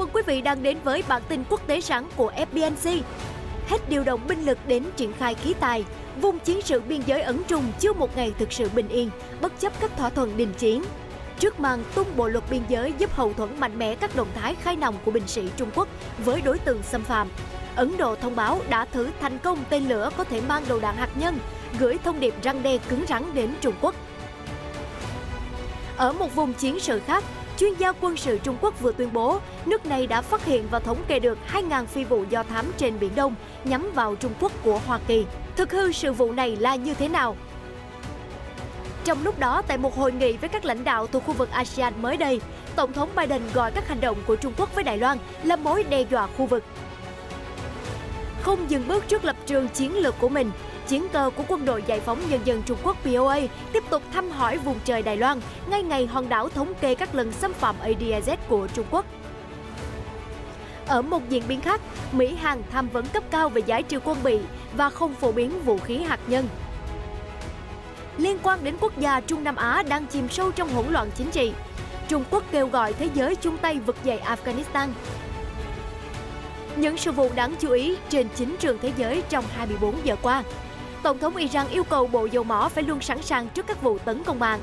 mừng quý vị đang đến với bản tin quốc tế sáng của FBNC. Hết điều động binh lực đến triển khai khí tài, vùng chiến sự biên giới ẩn trùng chưa một ngày thực sự bình yên, bất chấp các thỏa thuận đình chiến. Trước màn tung bộ luật biên giới giúp hậu thuẫn mạnh mẽ các động thái khai nòng của binh sĩ Trung Quốc với đối tượng xâm phạm, Ấn Độ thông báo đã thử thành công tên lửa có thể mang đầu đạn hạt nhân, gửi thông điệp răn đe cứng rắn đến Trung Quốc. Ở một vùng chiến sự khác, chuyên gia quân sự Trung Quốc vừa tuyên bố nước này đã phát hiện và thống kê được 2.000 phi vụ do thám trên Biển Đông nhắm vào Trung Quốc của Hoa Kỳ. Thực hư sự vụ này là như thế nào? Trong lúc đó, tại một hội nghị với các lãnh đạo thuộc khu vực ASEAN mới đây, Tổng thống Biden gọi các hành động của Trung Quốc với Đài Loan là mối đe dọa khu vực. Không dừng bước trước lập trường chiến lược của mình, chiến cơ của Quân đội Giải phóng Nhân dân Trung Quốc POA tiếp tục thăm hỏi vùng trời Đài Loan, ngay ngày hòn đảo thống kê các lần xâm phạm ADIZ của Trung Quốc. Ở một diễn biến khác, Mỹ-Hàn tham vấn cấp cao về giải trừ quân bị và không phổ biến vũ khí hạt nhân. Liên quan đến quốc gia Trung Nam Á đang chìm sâu trong hỗn loạn chính trị, Trung Quốc kêu gọi thế giới chung tay vực dậy Afghanistan. Những sự vụ đáng chú ý trên chính trường thế giới trong 24 giờ qua. Tổng thống Iran yêu cầu Bộ Dầu mỏ phải luôn sẵn sàng trước các vụ tấn công mạng.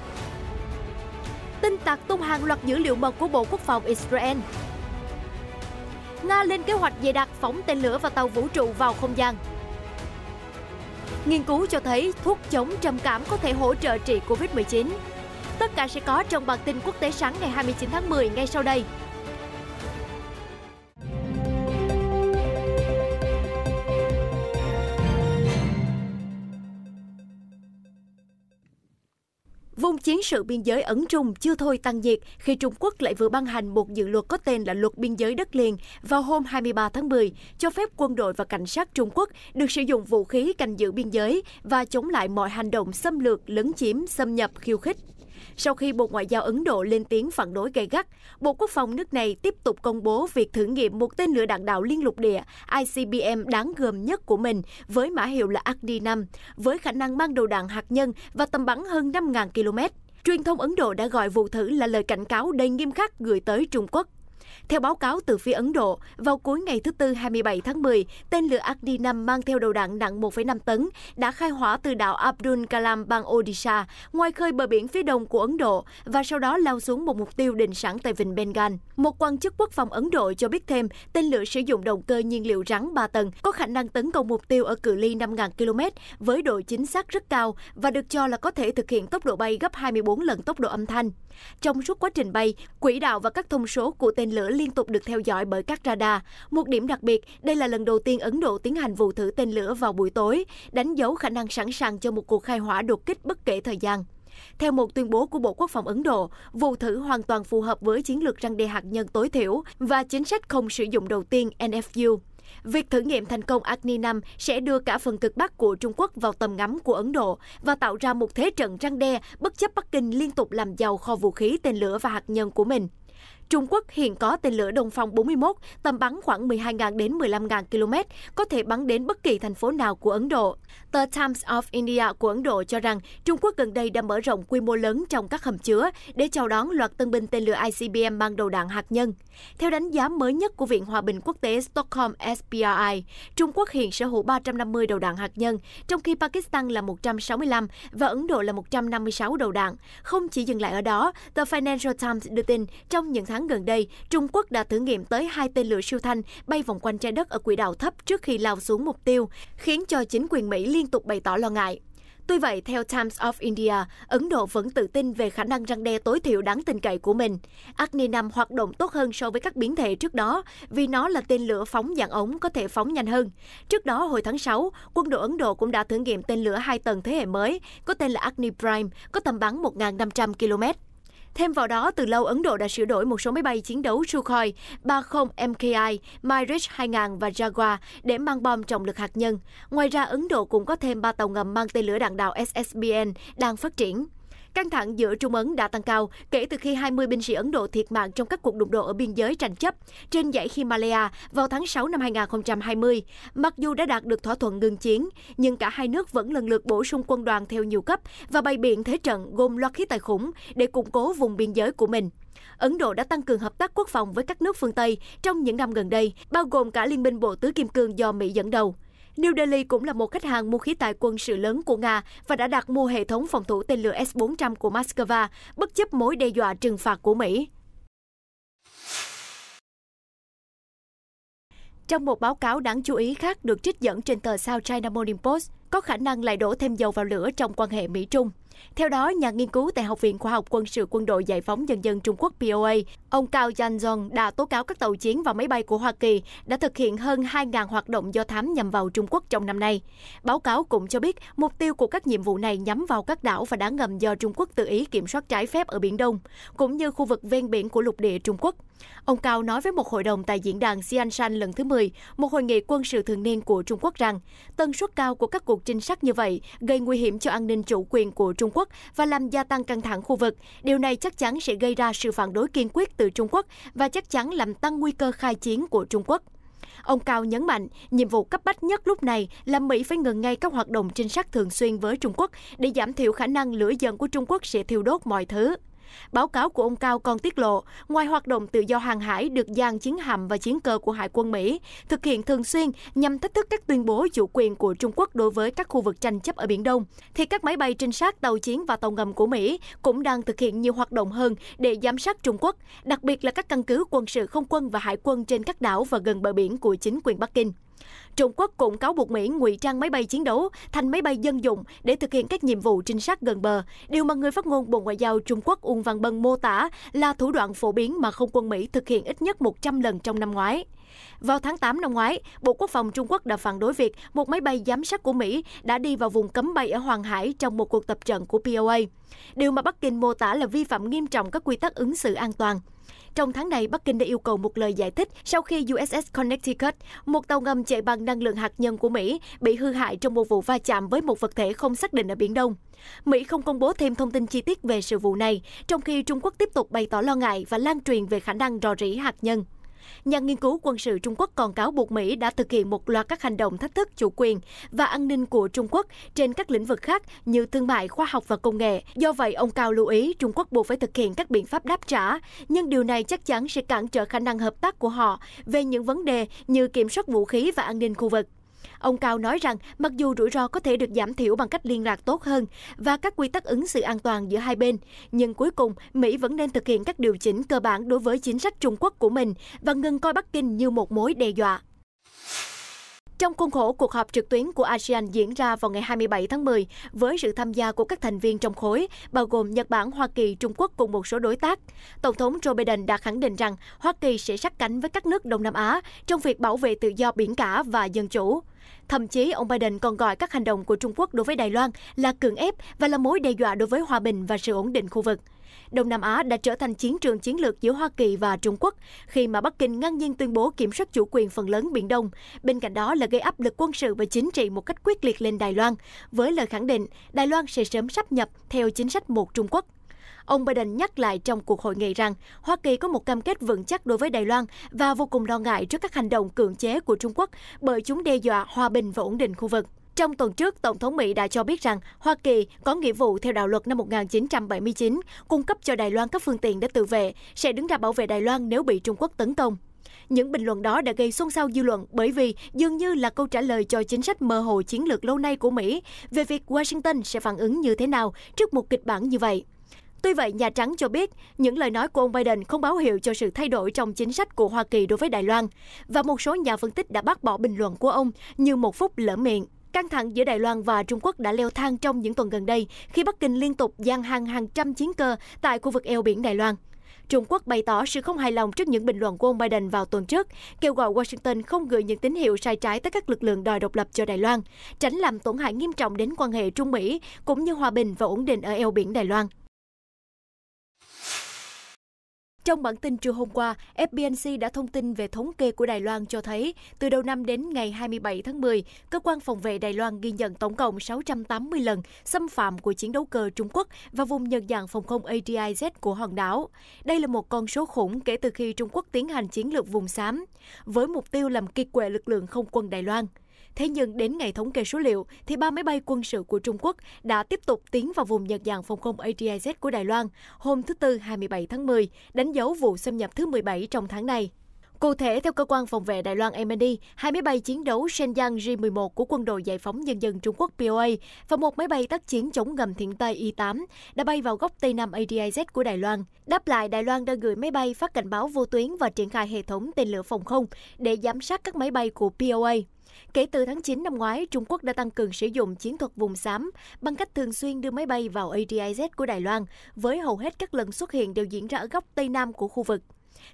Tin tặc tung hàng loạt dữ liệu mật của Bộ Quốc phòng Israel. Nga lên kế hoạch dày đặc phóng tên lửa và tàu vũ trụ vào không gian. Nghiên cứu cho thấy thuốc chống trầm cảm có thể hỗ trợ trị Covid-19. Tất cả sẽ có trong bản tin quốc tế sáng ngày 29 tháng 10 ngay sau đây. Vùng chiến sự biên giới ẩn trùng chưa thôi tăng nhiệt khi Trung Quốc lại vừa ban hành một dự luật có tên là Luật Biên giới đất liền vào hôm 23 tháng 10, cho phép quân đội và cảnh sát Trung Quốc được sử dụng vũ khí canh giữ biên giới và chống lại mọi hành động xâm lược, lấn chiếm, xâm nhập, khiêu khích. Sau khi Bộ Ngoại giao Ấn Độ lên tiếng phản đối gay gắt, Bộ Quốc phòng nước này tiếp tục công bố việc thử nghiệm một tên lửa đạn đạo liên lục địa ICBM đáng gờm nhất của mình với mã hiệu là Agni-5, với khả năng mang đầu đạn hạt nhân và tầm bắn hơn 5.000 km. Truyền thông Ấn Độ đã gọi vụ thử là lời cảnh cáo đầy nghiêm khắc gửi tới Trung Quốc. Theo báo cáo từ phía Ấn Độ, vào cuối ngày thứ Tư 27 tháng 10, tên lửa Agni-5 mang theo đầu đạn nặng 1,5 tấn đã khai hỏa từ đảo Abdul Kalam bang Odisha, ngoài khơi bờ biển phía đông của Ấn Độ, và sau đó lao xuống một mục tiêu định sẵn tại vịnh Bengal. Một quan chức quốc phòng Ấn Độ cho biết thêm, tên lửa sử dụng động cơ nhiên liệu rắn 3 tầng, có khả năng tấn công mục tiêu ở cự ly 5.000 km với độ chính xác rất cao và được cho là có thể thực hiện tốc độ bay gấp 24 lần tốc độ âm thanh. Trong suốt quá trình bay, quỹ đạo và các thông số của tên lửa liên tục được theo dõi bởi các radar. Một điểm đặc biệt, đây là lần đầu tiên Ấn Độ tiến hành vụ thử tên lửa vào buổi tối, đánh dấu khả năng sẵn sàng cho một cuộc khai hỏa đột kích bất kể thời gian. Theo một tuyên bố của Bộ Quốc phòng Ấn Độ, vụ thử hoàn toàn phù hợp với chiến lược răn đe hạt nhân tối thiểu và chính sách không sử dụng đầu tiên NFU. Việc thử nghiệm thành công Agni-5 sẽ đưa cả phần cực Bắc của Trung Quốc vào tầm ngắm của Ấn Độ và tạo ra một thế trận răn đe bất chấp Bắc Kinh liên tục làm giàu kho vũ khí tên lửa và hạt nhân của mình. Trung Quốc hiện có tên lửa Đông Phong 41, tầm bắn khoảng 12.000 đến 15.000 km, có thể bắn đến bất kỳ thành phố nào của Ấn Độ. Tờ Times of India của Ấn Độ cho rằng Trung Quốc gần đây đã mở rộng quy mô lớn trong các hầm chứa để chào đón loạt tân binh tên lửa ICBM mang đầu đạn hạt nhân. Theo đánh giá mới nhất của Viện Hòa bình Quốc tế Stockholm SPRI, Trung Quốc hiện sở hữu 350 đầu đạn hạt nhân, trong khi Pakistan là 165 và Ấn Độ là 156 đầu đạn. Không chỉ dừng lại ở đó, tờ Financial Times đưa tin trong những tháng gần đây, Trung Quốc đã thử nghiệm tới 2 tên lửa siêu thanh bay vòng quanh trái đất ở quỹ đạo thấp trước khi lao xuống mục tiêu, khiến cho chính quyền Mỹ liên tục bày tỏ lo ngại. Tuy vậy, theo Times of India, Ấn Độ vẫn tự tin về khả năng răn đe tối thiểu đáng tin cậy của mình. Agni-5 hoạt động tốt hơn so với các biến thể trước đó vì nó là tên lửa phóng dạng ống có thể phóng nhanh hơn. Trước đó, hồi tháng 6, quân đội Ấn Độ cũng đã thử nghiệm tên lửa 2 tầng thế hệ mới, có tên là Agni Prime, có tầm bắn 1.500 km. Thêm vào đó, từ lâu Ấn Độ đã sửa đổi một số máy bay chiến đấu Sukhoi 30 MKI, Mirage 2000 và Jaguar để mang bom trọng lực hạt nhân. Ngoài ra, Ấn Độ cũng có thêm 3 tàu ngầm mang tên lửa đạn đạo SSBN đang phát triển. Căng thẳng giữa Trung Ấn đã tăng cao kể từ khi 20 binh sĩ Ấn Độ thiệt mạng trong các cuộc đụng độ ở biên giới tranh chấp trên dãy Himalaya vào tháng 6 năm 2020. Mặc dù đã đạt được thỏa thuận ngừng chiến, nhưng cả hai nước vẫn lần lượt bổ sung quân đoàn theo nhiều cấp và bày biện thế trận gồm loạt khí tài khủng để củng cố vùng biên giới của mình. Ấn Độ đã tăng cường hợp tác quốc phòng với các nước phương Tây trong những năm gần đây, bao gồm cả Liên minh Bộ Tứ Kim Cương do Mỹ dẫn đầu. New Delhi cũng là một khách hàng mua khí tài quân sự lớn của Nga và đã đặt mua hệ thống phòng thủ tên lửa S-400 của Moscow, bất chấp mối đe dọa trừng phạt của Mỹ. Trong một báo cáo đáng chú ý khác được trích dẫn trên tờ South China Morning Post, có khả năng lại đổ thêm dầu vào lửa trong quan hệ Mỹ-Trung. Theo đó, nhà nghiên cứu tại Học viện Khoa học Quân sự Quân đội Giải phóng Nhân dân Trung Quốc POA, ông Cao Yan-jong đã tố cáo các tàu chiến và máy bay của Hoa Kỳ đã thực hiện hơn 2.000 hoạt động do thám nhằm vào Trung Quốc trong năm nay. Báo cáo cũng cho biết mục tiêu của các nhiệm vụ này nhắm vào các đảo và đá ngầm do Trung Quốc tự ý kiểm soát trái phép ở Biển Đông, cũng như khu vực ven biển của lục địa Trung Quốc. Ông Cao nói với một hội đồng tại diễn đàn Xianshan lần thứ 10, một hội nghị quân sự thường niên của Trung Quốc rằng tần suất cao của các cuộc trinh sát như vậy gây nguy hiểm cho an ninh chủ quyền của Trung Quốc và làm gia tăng căng thẳng khu vực. Điều này chắc chắn sẽ gây ra sự phản đối kiên quyết từ Trung Quốc và chắc chắn làm tăng nguy cơ khai chiến của Trung Quốc. Ông Cao nhấn mạnh, nhiệm vụ cấp bách nhất lúc này là Mỹ phải ngừng ngay các hoạt động trinh sát thường xuyên với Trung Quốc để giảm thiểu khả năng lửa giận của Trung Quốc sẽ thiêu đốt mọi thứ. Báo cáo của ông Cao còn tiết lộ, ngoài hoạt động tự do hàng hải được dàn chiến hạm và chiến cơ của Hải quân Mỹ thực hiện thường xuyên nhằm thách thức các tuyên bố chủ quyền của Trung Quốc đối với các khu vực tranh chấp ở Biển Đông, thì các máy bay trinh sát, tàu chiến và tàu ngầm của Mỹ cũng đang thực hiện nhiều hoạt động hơn để giám sát Trung Quốc, đặc biệt là các căn cứ quân sự không quân và hải quân trên các đảo và gần bờ biển của chính quyền Bắc Kinh. Trung Quốc cũng cáo buộc Mỹ ngụy trang máy bay chiến đấu thành máy bay dân dụng để thực hiện các nhiệm vụ trinh sát gần bờ, điều mà người phát ngôn Bộ Ngoại giao Trung Quốc Uông Văn Bân mô tả là thủ đoạn phổ biến mà không quân Mỹ thực hiện ít nhất 100 lần trong năm ngoái. Vào tháng 8 năm ngoái, Bộ Quốc phòng Trung Quốc đã phản đối việc một máy bay giám sát của Mỹ đã đi vào vùng cấm bay ở Hoàng Hải trong một cuộc tập trận của POA, điều mà Bắc Kinh mô tả là vi phạm nghiêm trọng các quy tắc ứng xử an toàn. Trong tháng này, Bắc Kinh đã yêu cầu một lời giải thích sau khi USS Connecticut, một tàu ngầm chạy bằng năng lượng hạt nhân của Mỹ, bị hư hại trong một vụ va chạm với một vật thể không xác định ở Biển Đông. Mỹ không công bố thêm thông tin chi tiết về sự vụ này, trong khi Trung Quốc tiếp tục bày tỏ lo ngại và lan truyền về khả năng rò rỉ hạt nhân. Nhà nghiên cứu quân sự Trung Quốc còn cáo buộc Mỹ đã thực hiện một loạt các hành động thách thức chủ quyền và an ninh của Trung Quốc trên các lĩnh vực khác như thương mại, khoa học và công nghệ. Do vậy, ông Cao lưu ý Trung Quốc buộc phải thực hiện các biện pháp đáp trả, nhưng điều này chắc chắn sẽ cản trở khả năng hợp tác của họ về những vấn đề như kiểm soát vũ khí và an ninh khu vực. Ông Cao nói rằng mặc dù rủi ro có thể được giảm thiểu bằng cách liên lạc tốt hơn và các quy tắc ứng xử an toàn giữa hai bên, nhưng cuối cùng Mỹ vẫn nên thực hiện các điều chỉnh cơ bản đối với chính sách Trung Quốc của mình và ngừng coi Bắc Kinh như một mối đe dọa. Trong khuôn khổ cuộc họp trực tuyến của ASEAN diễn ra vào ngày 27 tháng 10 với sự tham gia của các thành viên trong khối, bao gồm Nhật Bản, Hoa Kỳ, Trung Quốc cùng một số đối tác, Tổng thống Joe Biden đã khẳng định rằng Hoa Kỳ sẽ sát cánh với các nước Đông Nam Á trong việc bảo vệ tự do biển cả và dân chủ. Thậm chí, ông Biden còn gọi các hành động của Trung Quốc đối với Đài Loan là cưỡng ép và là mối đe dọa đối với hòa bình và sự ổn định khu vực. Đông Nam Á đã trở thành chiến trường chiến lược giữa Hoa Kỳ và Trung Quốc khi mà Bắc Kinh ngang nhiên tuyên bố kiểm soát chủ quyền phần lớn Biển Đông. Bên cạnh đó là gây áp lực quân sự và chính trị một cách quyết liệt lên Đài Loan, với lời khẳng định Đài Loan sẽ sớm sáp nhập theo chính sách một Trung Quốc. Ông Biden nhắc lại trong cuộc hội nghị rằng Hoa Kỳ có một cam kết vững chắc đối với Đài Loan và vô cùng lo ngại trước các hành động cưỡng chế của Trung Quốc bởi chúng đe dọa hòa bình và ổn định khu vực. Trong tuần trước, Tổng thống Mỹ đã cho biết rằng Hoa Kỳ có nghĩa vụ theo đạo luật năm 1979 cung cấp cho Đài Loan các phương tiện để tự vệ, sẽ đứng ra bảo vệ Đài Loan nếu bị Trung Quốc tấn công. Những bình luận đó đã gây xôn xao dư luận bởi vì dường như là câu trả lời cho chính sách mơ hồ chiến lược lâu nay của Mỹ về việc Washington sẽ phản ứng như thế nào trước một kịch bản như vậy. Tuy vậy, Nhà Trắng cho biết những lời nói của ông Biden không báo hiệu cho sự thay đổi trong chính sách của Hoa Kỳ đối với Đài Loan, và một số nhà phân tích đã bác bỏ bình luận của ông như một phút lỡ miệng. Căng thẳng giữa Đài Loan và Trung Quốc đã leo thang trong những tuần gần đây khi Bắc Kinh liên tục giăng hàng trăm chiến cơ tại khu vực eo biển Đài Loan. Trung Quốc bày tỏ sự không hài lòng trước những bình luận của ông Biden vào tuần trước, kêu gọi Washington không gửi những tín hiệu sai trái tới các lực lượng đòi độc lập cho Đài Loan, tránh làm tổn hại nghiêm trọng đến quan hệ Trung Mỹ cũng như hòa bình và ổn định ở eo biển Đài Loan. Trong bản tin trưa hôm qua, FBNC đã thông tin về thống kê của Đài Loan cho thấy, từ đầu năm đến ngày 27 tháng 10, Cơ quan Phòng vệ Đài Loan ghi nhận tổng cộng 680 lần xâm phạm của chiến đấu cơ Trung Quốc và vùng nhận dạng phòng không ADIZ của hòn đảo. Đây là một con số khủng kể từ khi Trung Quốc tiến hành chiến lược vùng xám, với mục tiêu làm kiệt quệ lực lượng không quân Đài Loan. Thế nhưng đến ngày thống kê số liệu, thì 3 máy bay quân sự của Trung Quốc đã tiếp tục tiến vào vùng nhận dạng phòng không ADIZ của Đài Loan hôm thứ Tư 27 tháng 10, đánh dấu vụ xâm nhập thứ 17 trong tháng này. Cụ thể, theo Cơ quan Phòng vệ Đài Loan MND, 2 máy bay chiến đấu Shenyang J-11 của Quân đội Giải phóng Nhân dân Trung Quốc POA và một máy bay tác chiến chống ngầm Thiện Tây I-8 đã bay vào góc Tây Nam ADIZ của Đài Loan. Đáp lại, Đài Loan đã gửi máy bay phát cảnh báo vô tuyến và triển khai hệ thống tên lửa phòng không để giám sát các máy bay của POA. Kể từ tháng 9 năm ngoái, Trung Quốc đã tăng cường sử dụng chiến thuật vùng xám bằng cách thường xuyên đưa máy bay vào ADIZ của Đài Loan, với hầu hết các lần xuất hiện đều diễn ra ở góc Tây Nam của khu vực.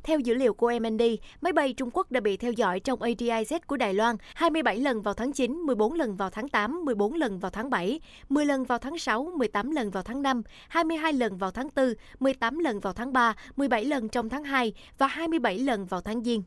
Theo dữ liệu của MND, máy bay Trung Quốc đã bị theo dõi trong ADIZ của Đài Loan 27 lần vào tháng 9, 14 lần vào tháng 8, 14 lần vào tháng 7, 10 lần vào tháng 6, 18 lần vào tháng 5, 22 lần vào tháng 4, 18 lần vào tháng 3, 17 lần trong tháng 2 và 27 lần vào tháng Giêng.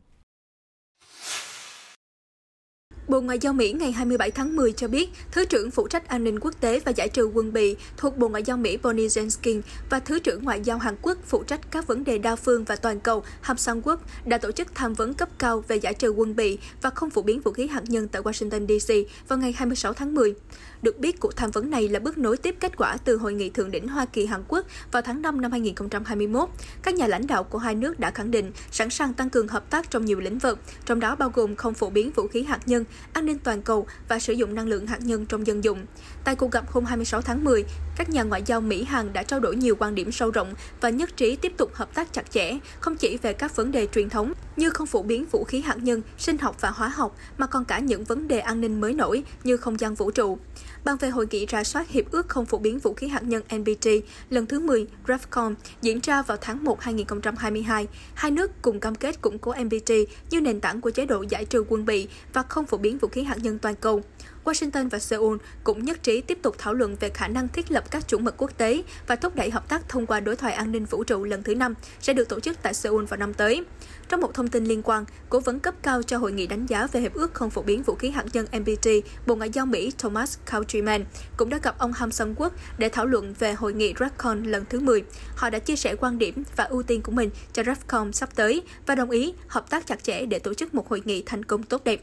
Bộ Ngoại giao Mỹ ngày 27 tháng 10 cho biết, Thứ trưởng phụ trách an ninh quốc tế và giải trừ quân bị thuộc Bộ Ngoại giao Mỹ Bonnie Jenkins và Thứ trưởng Ngoại giao Hàn Quốc phụ trách các vấn đề đa phương và toàn cầu Ham Sang-wook đã tổ chức tham vấn cấp cao về giải trừ quân bị và không phổ biến vũ khí hạt nhân tại Washington DC vào ngày 26 tháng 10. Được biết, cuộc tham vấn này là bước nối tiếp kết quả từ Hội nghị Thượng đỉnh Hoa Kỳ-Hàn Quốc vào tháng 5 năm 2021. Các nhà lãnh đạo của hai nước đã khẳng định sẵn sàng tăng cường hợp tác trong nhiều lĩnh vực, trong đó bao gồm không phổ biến vũ khí hạt nhân, an ninh toàn cầu và sử dụng năng lượng hạt nhân trong dân dụng. Tại cuộc gặp hôm 26 tháng 10, các nhà ngoại giao Mỹ-Hàn đã trao đổi nhiều quan điểm sâu rộng và nhất trí tiếp tục hợp tác chặt chẽ, không chỉ về các vấn đề truyền thống như không phổ biến vũ khí hạt nhân, sinh học và hóa học, mà còn cả những vấn đề an ninh mới nổi như không gian vũ trụ. Bàn về hội nghị rà soát Hiệp ước không phổ biến vũ khí hạt nhân NPT lần thứ 10 RAFCON diễn ra vào tháng 1 2022, hai nước cùng cam kết củng cố NPT như nền tảng của chế độ giải trừ quân bị và không phổ biến vũ khí hạt nhân toàn cầu. Washington và Seoul cũng nhất trí tiếp tục thảo luận về khả năng thiết lập các chuẩn mực quốc tế và thúc đẩy hợp tác thông qua đối thoại an ninh vũ trụ lần thứ 5 sẽ được tổ chức tại Seoul vào năm tới. Trong một thông tin liên quan, cố vấn cấp cao cho hội nghị đánh giá về Hiệp ước không phổ biến vũ khí hạt nhân NPT, Bộ Ngoại giao Mỹ Thomas Countryman cũng đã gặp ông Ham Sang-wook để thảo luận về hội nghị RAFCON lần thứ 10. Họ đã chia sẻ quan điểm và ưu tiên của mình cho RAFCON sắp tới và đồng ý hợp tác chặt chẽ để tổ chức một hội nghị thành công tốt đẹp.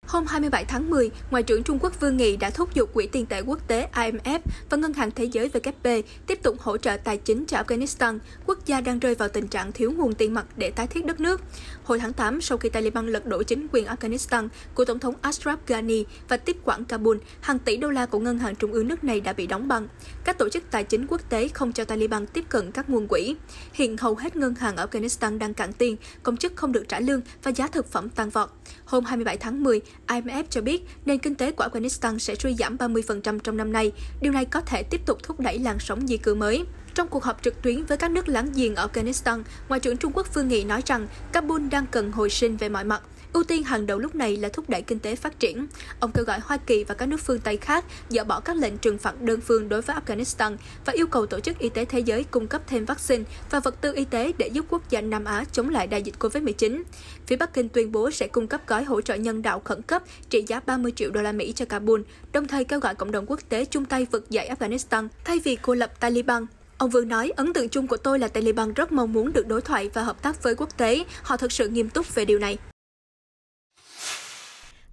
Hôm 27 tháng 10, Ngoại trưởng Trung Quốc Vương Nghị đã thúc giục Quỹ tiền tệ quốc tế IMF và Ngân hàng Thế giới WFP tiếp tục hỗ trợ tài chính cho Afghanistan, quốc gia đang rơi vào tình trạng thiếu nguồn tiền mặt để tái thiết đất nước. Hồi tháng 8, sau khi Taliban lật đổ chính quyền Afghanistan của Tổng thống Ashraf Ghani và tiếp quản Kabul, hàng tỷ đô la của Ngân hàng Trung ương nước này đã bị đóng băng. Các tổ chức tài chính quốc tế không cho Taliban tiếp cận các nguồn quỹ. Hiện hầu hết ngân hàng ở Afghanistan đang cạn tiền, công chức không được trả lương và giá thực phẩm tăng vọt. Hôm 27 tháng 10, IMF cho biết nền kinh tế của Afghanistan sẽ suy giảm 30% trong năm nay. Điều này có thể tiếp tục thúc đẩy làn sóng di cư mới. Trong cuộc họp trực tuyến với các nước láng giềng ở Afghanistan, Ngoại trưởng Trung Quốc Vương Nghị nói rằng Kabul đang cần hồi sinh về mọi mặt. Ưu tiên hàng đầu lúc này là thúc đẩy kinh tế phát triển. Ông kêu gọi Hoa Kỳ và các nước phương Tây khác dỡ bỏ các lệnh trừng phạt đơn phương đối với Afghanistan và yêu cầu Tổ chức Y tế Thế giới cung cấp thêm vaccine và vật tư y tế để giúp quốc gia Nam Á chống lại đại dịch COVID-19. Phía Bắc Kinh tuyên bố sẽ cung cấp gói hỗ trợ nhân đạo khẩn cấp trị giá 30 triệu đô la Mỹ cho Kabul, đồng thời kêu gọi cộng đồng quốc tế chung tay vực dậy Afghanistan thay vì cô lập Taliban. Ông Vương nói, ấn tượng chung của tôi là Taliban rất mong muốn được đối thoại và hợp tác với quốc tế. Họ thực sự nghiêm túc về điều này.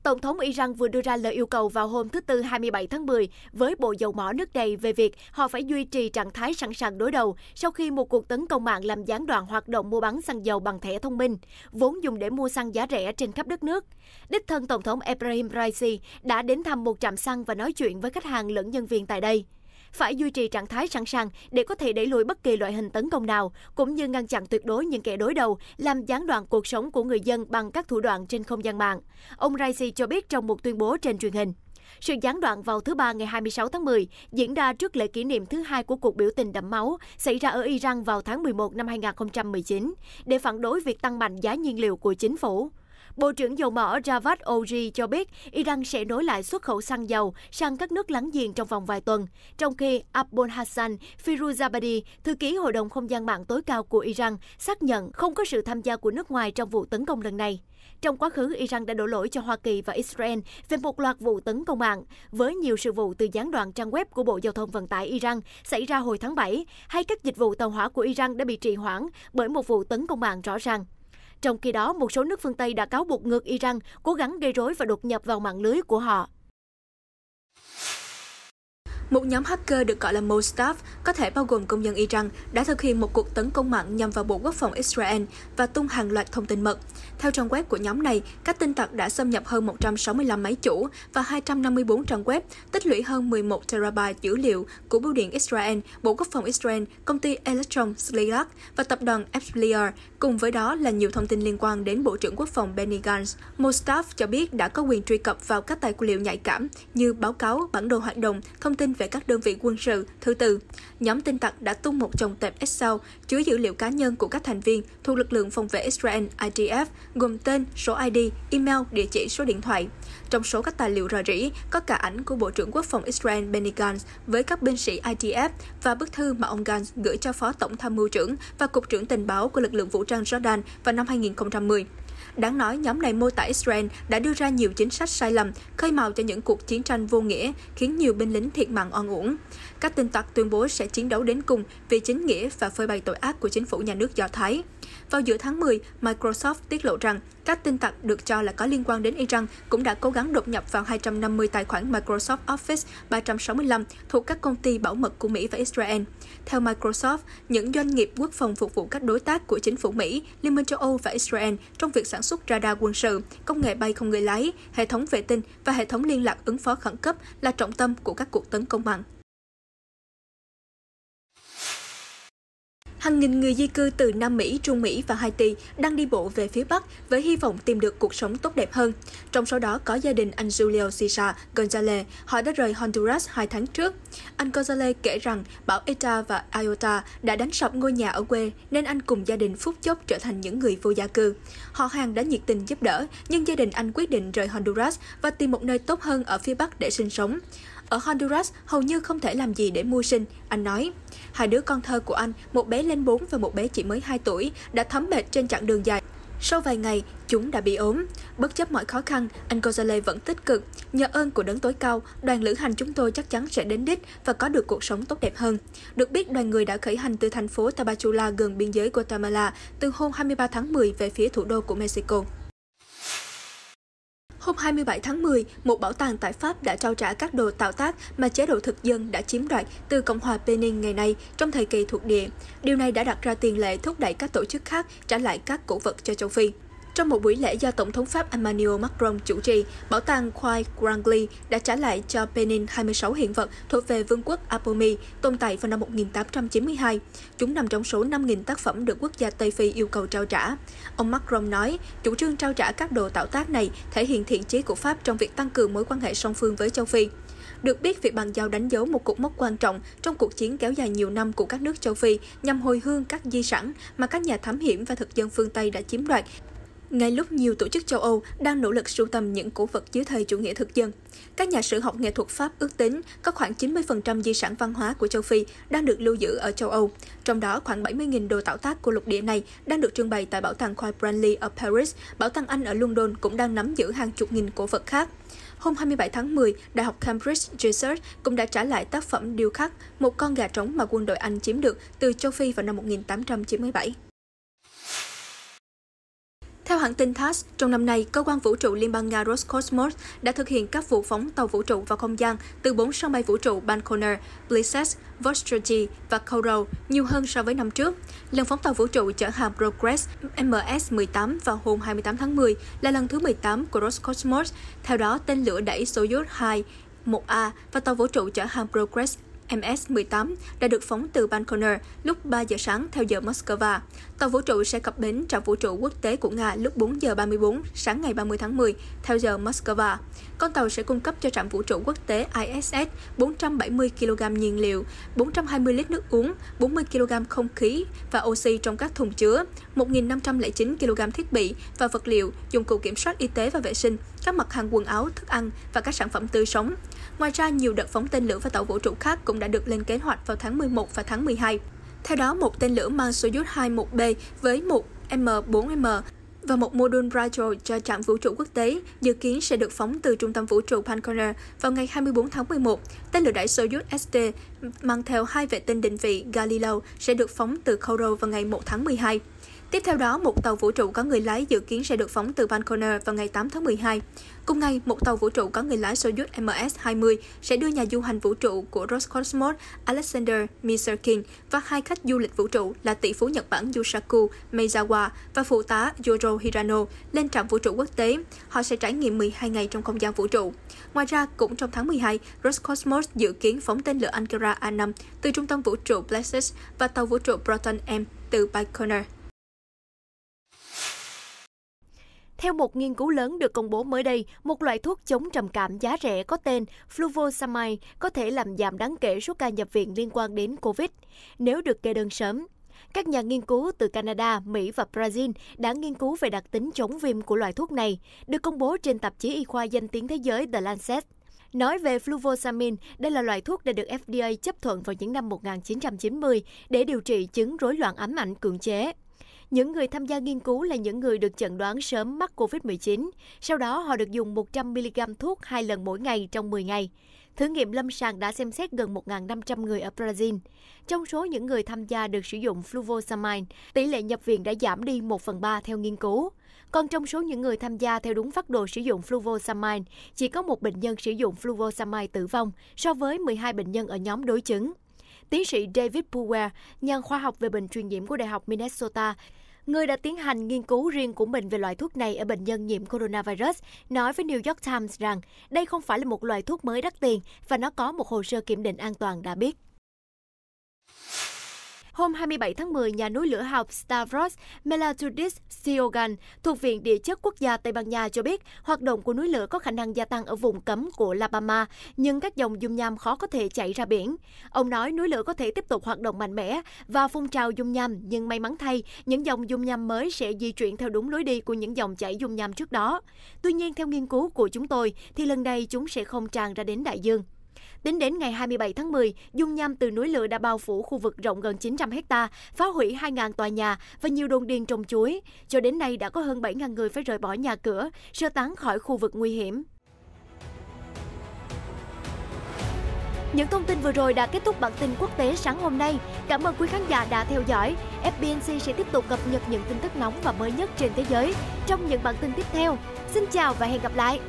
Tổng thống Iran vừa đưa ra lời yêu cầu vào hôm thứ Tư 27 tháng 10 với Bộ Dầu mỏ nước này về việc họ phải duy trì trạng thái sẵn sàng đối đầu sau khi một cuộc tấn công mạng làm gián đoạn hoạt động mua bán xăng dầu bằng thẻ thông minh, vốn dùng để mua xăng giá rẻ trên khắp đất nước. Đích thân Tổng thống Ebrahim Raisi đã đến thăm một trạm xăng và nói chuyện với khách hàng lẫn nhân viên tại đây. Phải duy trì trạng thái sẵn sàng để có thể đẩy lùi bất kỳ loại hình tấn công nào, cũng như ngăn chặn tuyệt đối những kẻ đối đầu làm gián đoạn cuộc sống của người dân bằng các thủ đoạn trên không gian mạng. Ông Raisi cho biết trong một tuyên bố trên truyền hình. Sự gián đoạn vào thứ Ba ngày 26 tháng 10 diễn ra trước lễ kỷ niệm thứ hai của cuộc biểu tình đẫm máu xảy ra ở Iran vào tháng 11 năm 2019 để phản đối việc tăng mạnh giá nhiên liệu của chính phủ. Bộ trưởng Dầu mỏ Javad Ojri cho biết Iran sẽ nối lại xuất khẩu xăng dầu sang các nước láng giềng trong vòng vài tuần, trong khi Abul Hassan Firuzabadi, thư ký Hội đồng Không gian mạng tối cao của Iran, xác nhận không có sự tham gia của nước ngoài trong vụ tấn công lần này. Trong quá khứ, Iran đã đổ lỗi cho Hoa Kỳ và Israel về một loạt vụ tấn công mạng, với nhiều sự vụ từ gián đoạn trang web của Bộ Giao thông Vận tải Iran xảy ra hồi tháng 7, hay các dịch vụ tàu hỏa của Iran đã bị trì hoãn bởi một vụ tấn công mạng rõ ràng. Trong khi đó, một số nước phương Tây đã cáo buộc ngược Iran cố gắng gây rối và đột nhập vào mạng lưới của họ. Một nhóm hacker được gọi là Mossad, có thể bao gồm công dân Iran, đã thực hiện một cuộc tấn công mạng nhằm vào Bộ Quốc phòng Israel và tung hàng loạt thông tin mật. Theo trang web của nhóm này, các tin tặc đã xâm nhập hơn 165 máy chủ và 254 trang web, tích lũy hơn 11 TB dữ liệu của Bưu điện Israel, Bộ Quốc phòng Israel, công ty Electron Sliak và tập đoàn Epsliar. Cùng với đó là nhiều thông tin liên quan đến Bộ trưởng Quốc phòng Benny Gantz. Mossad cho biết đã có quyền truy cập vào các tài liệu nhạy cảm như báo cáo, bản đồ hoạt động, thông tin về các đơn vị quân sự, thư từ. Nhóm tin tặc đã tung một chồng tệp Excel chứa dữ liệu cá nhân của các thành viên thuộc lực lượng phòng vệ Israel IDF, gồm tên, số ID, email, địa chỉ, số điện thoại. Trong số các tài liệu rò rỉ có cả ảnh của Bộ trưởng Quốc phòng Israel Benny Gantz với các binh sĩ IDF và bức thư mà ông Gantz gửi cho Phó Tổng tham mưu trưởng và Cục trưởng tình báo của lực lượng vũ trang Jordan vào năm 2010. Đáng nói, nhóm này mô tả Israel đã đưa ra nhiều chính sách sai lầm, khơi mào cho những cuộc chiến tranh vô nghĩa, khiến nhiều binh lính thiệt mạng oan uổng. Các tin tặc tuyên bố sẽ chiến đấu đến cùng vì chính nghĩa và phơi bày tội ác của chính phủ nhà nước Do Thái. Vào giữa tháng 10, Microsoft tiết lộ rằng các tin tặc được cho là có liên quan đến Iran cũng đã cố gắng đột nhập vào 250 tài khoản Microsoft Office 365 thuộc các công ty bảo mật của Mỹ và Israel. Theo Microsoft, những doanh nghiệp quốc phòng phục vụ các đối tác của chính phủ Mỹ, Liên minh châu Âu và Israel trong việc sản xuất radar quân sự, công nghệ bay không người lái, hệ thống vệ tinh và hệ thống liên lạc ứng phó khẩn cấp là trọng tâm của các cuộc tấn công mạng. Hàng nghìn người di cư từ Nam Mỹ, Trung Mỹ và Haiti đang đi bộ về phía Bắc với hy vọng tìm được cuộc sống tốt đẹp hơn. Trong số đó có gia đình anh Julio Cesar Gonzalez, họ đã rời Honduras 2 tháng trước. Anh Gonzalez kể rằng bão Eta và Iota đã đánh sập ngôi nhà ở quê nên anh cùng gia đình phút chốc trở thành những người vô gia cư. Họ hàng đã nhiệt tình giúp đỡ, nhưng gia đình anh quyết định rời Honduras và tìm một nơi tốt hơn ở phía Bắc để sinh sống. Ở Honduras, hầu như không thể làm gì để mưu sinh, anh nói. Hai đứa con thơ của anh, một bé lên 4 và một bé chỉ mới 2 tuổi, đã thấm mệt trên chặng đường dài. Sau vài ngày, chúng đã bị ốm. Bất chấp mọi khó khăn, anh Gonzalez vẫn tích cực. Nhờ ơn của Đấng Tối Cao, đoàn lữ hành chúng tôi chắc chắn sẽ đến đích và có được cuộc sống tốt đẹp hơn. Được biết, đoàn người đã khởi hành từ thành phố Tapachula gần biên giới Guatemala từ hôm 23 tháng 10 về phía thủ đô của Mexico. Hôm 27 tháng 10, một bảo tàng tại Pháp đã trao trả các đồ tạo tác mà chế độ thực dân đã chiếm đoạt từ Cộng hòa Benin ngày nay trong thời kỳ thuộc địa. Điều này đã đặt ra tiền lệ thúc đẩy các tổ chức khác trả lại các cổ vật cho châu Phi. Trong một buổi lễ do Tổng thống Pháp Emmanuel Macron chủ trì, Bảo tàng Khoai Grangli đã trả lại cho Benin 26 hiện vật thuộc về Vương quốc Apamea tồn tại vào năm 1892. Chúng nằm trong số 5.000 tác phẩm được quốc gia Tây Phi yêu cầu trao trả. Ông Macron nói, chủ trương trao trả các đồ tạo tác này thể hiện thiện chí của Pháp trong việc tăng cường mối quan hệ song phương với châu Phi. Được biết, việc bàn giao đánh dấu một cột mốc quan trọng trong cuộc chiến kéo dài nhiều năm của các nước châu Phi nhằm hồi hương các di sản mà các nhà thám hiểm và thực dân phương Tây đã chiếm đoạt, ngay lúc nhiều tổ chức châu Âu đang nỗ lực sưu tầm những cổ vật dưới thời chủ nghĩa thực dân. Các nhà sử học nghệ thuật Pháp ước tính có khoảng 90% di sản văn hóa của châu Phi đang được lưu giữ ở châu Âu. Trong đó, khoảng 70.000 đồ tạo tác của lục địa này đang được trưng bày tại Bảo tàng Khoai Branly ở Paris. Bảo tàng Anh ở London cũng đang nắm giữ hàng chục nghìn cổ vật khác. Hôm 27 tháng 10, Đại học Cambridge Research cũng đã trả lại tác phẩm điêu khắc, một con gà trống mà quân đội Anh chiếm được từ châu Phi vào năm 1897. Theo hãng tin TASS, trong năm nay, Cơ quan Vũ trụ Liên bang Nga Roscosmos đã thực hiện các vụ phóng tàu vũ trụ vào không gian từ 4 sân bay vũ trụ Baikonur, Plesetsk, Vostochny và Kourou, nhiều hơn so với năm trước. Lần phóng tàu vũ trụ chở hàm Progress MS-18 vào hôm 28 tháng 10 là lần thứ 18 của Roscosmos. Theo đó, tên lửa đẩy Soyuz 2-1A và tàu vũ trụ chở hàm Progress MS-18 đã được phóng từ Baikonur lúc 3 giờ sáng theo giờ Moscow. Tàu vũ trụ sẽ cập bến trạm vũ trụ quốc tế của Nga lúc 4 giờ 34 sáng ngày 30 tháng 10 theo giờ Moscow. Con tàu sẽ cung cấp cho trạm vũ trụ quốc tế ISS 470 kg nhiên liệu, 420 lít nước uống, 40 kg không khí và oxy trong các thùng chứa, 1.509 kg thiết bị và vật liệu, dụng cụ kiểm soát y tế và vệ sinh, các mặt hàng quần áo, thức ăn và các sản phẩm tươi sống. Ngoài ra, nhiều đợt phóng tên lửa và tàu vũ trụ khác cũng đã được lên kế hoạch vào tháng 11 và tháng 12. Theo đó, một tên lửa mang Soyuz 21B với một M4M và một mô đun Brazil cho trạm vũ trụ quốc tế dự kiến sẽ được phóng từ trung tâm vũ trụ Baikonur vào ngày 24 tháng 11. Tên lửa đẩy Soyuz ST mang theo 2 vệ tinh định vị Galileo sẽ được phóng từ Kourou vào ngày 1 tháng 12. Tiếp theo đó, một tàu vũ trụ có người lái dự kiến sẽ được phóng từ Baikonur vào ngày 8 tháng 12. Cùng ngày, một tàu vũ trụ có người lái Soyuz MS-20 sẽ đưa nhà du hành vũ trụ của Roscosmos Alexander Misurkin và 2 khách du lịch vũ trụ là tỷ phú Nhật Bản Yusaku Maezawa và phụ tá Yoro Hirano lên trạm vũ trụ quốc tế. Họ sẽ trải nghiệm 12 ngày trong không gian vũ trụ. Ngoài ra, cũng trong tháng 12, Roscosmos dự kiến phóng tên lửa Ankara A5 từ trung tâm vũ trụ Plexus và tàu vũ trụ Proton M từ Baikonur. Theo một nghiên cứu lớn được công bố mới đây, một loại thuốc chống trầm cảm giá rẻ có tên Fluvoxamine có thể làm giảm đáng kể số ca nhập viện liên quan đến COVID nếu được kê đơn sớm. Các nhà nghiên cứu từ Canada, Mỹ và Brazil đã nghiên cứu về đặc tính chống viêm của loại thuốc này, được công bố trên tạp chí y khoa danh tiếng thế giới The Lancet. Nói về Fluvoxamine, đây là loại thuốc đã được FDA chấp thuận vào những năm 1990 để điều trị chứng rối loạn ám ảnh cưỡng chế. Những người tham gia nghiên cứu là những người được chẩn đoán sớm mắc COVID-19. Sau đó, họ được dùng 100mg thuốc 2 lần mỗi ngày trong 10 ngày. Thử nghiệm lâm sàng đã xem xét gần 1.500 người ở Brazil. Trong số những người tham gia được sử dụng Fluvoxamine, tỷ lệ nhập viện đã giảm đi 1/3 theo nghiên cứu. Còn trong số những người tham gia theo đúng phác đồ sử dụng Fluvoxamine, chỉ có một bệnh nhân sử dụng Fluvoxamine tử vong so với 12 bệnh nhân ở nhóm đối chứng. Tiến sĩ David Puwer, nhà khoa học về bệnh truyền nhiễm của Đại học Minnesota, người đã tiến hành nghiên cứu riêng của mình về loại thuốc này ở bệnh nhân nhiễm coronavirus, nói với New York Times rằng đây không phải là một loại thuốc mới đắt tiền và nó có một hồ sơ kiểm định an toàn đã biết. Hôm 27 tháng 10, nhà núi lửa học Stavros Melatudis Siogan thuộc Viện Địa chất Quốc gia Tây Ban Nha cho biết hoạt động của núi lửa có khả năng gia tăng ở vùng cấm của La Palma, nhưng các dòng dung nham khó có thể chảy ra biển. Ông nói núi lửa có thể tiếp tục hoạt động mạnh mẽ và phun trào dung nham, nhưng may mắn thay, những dòng dung nham mới sẽ di chuyển theo đúng lối đi của những dòng chảy dung nham trước đó. Tuy nhiên, theo nghiên cứu của chúng tôi, thì lần này chúng sẽ không tràn ra đến đại dương. Tính đến ngày 27 tháng 10, dung nham từ núi lửa đã bao phủ khu vực rộng gần 900 hecta, phá hủy 2.000 tòa nhà và nhiều đồn điền trồng chuối. Cho đến nay đã có hơn 7.000 người phải rời bỏ nhà cửa, sơ tán khỏi khu vực nguy hiểm. Những thông tin vừa rồi đã kết thúc bản tin quốc tế sáng hôm nay. Cảm ơn quý khán giả đã theo dõi. FBNC sẽ tiếp tục cập nhật những tin tức nóng và mới nhất trên thế giới trong những bản tin tiếp theo. Xin chào và hẹn gặp lại!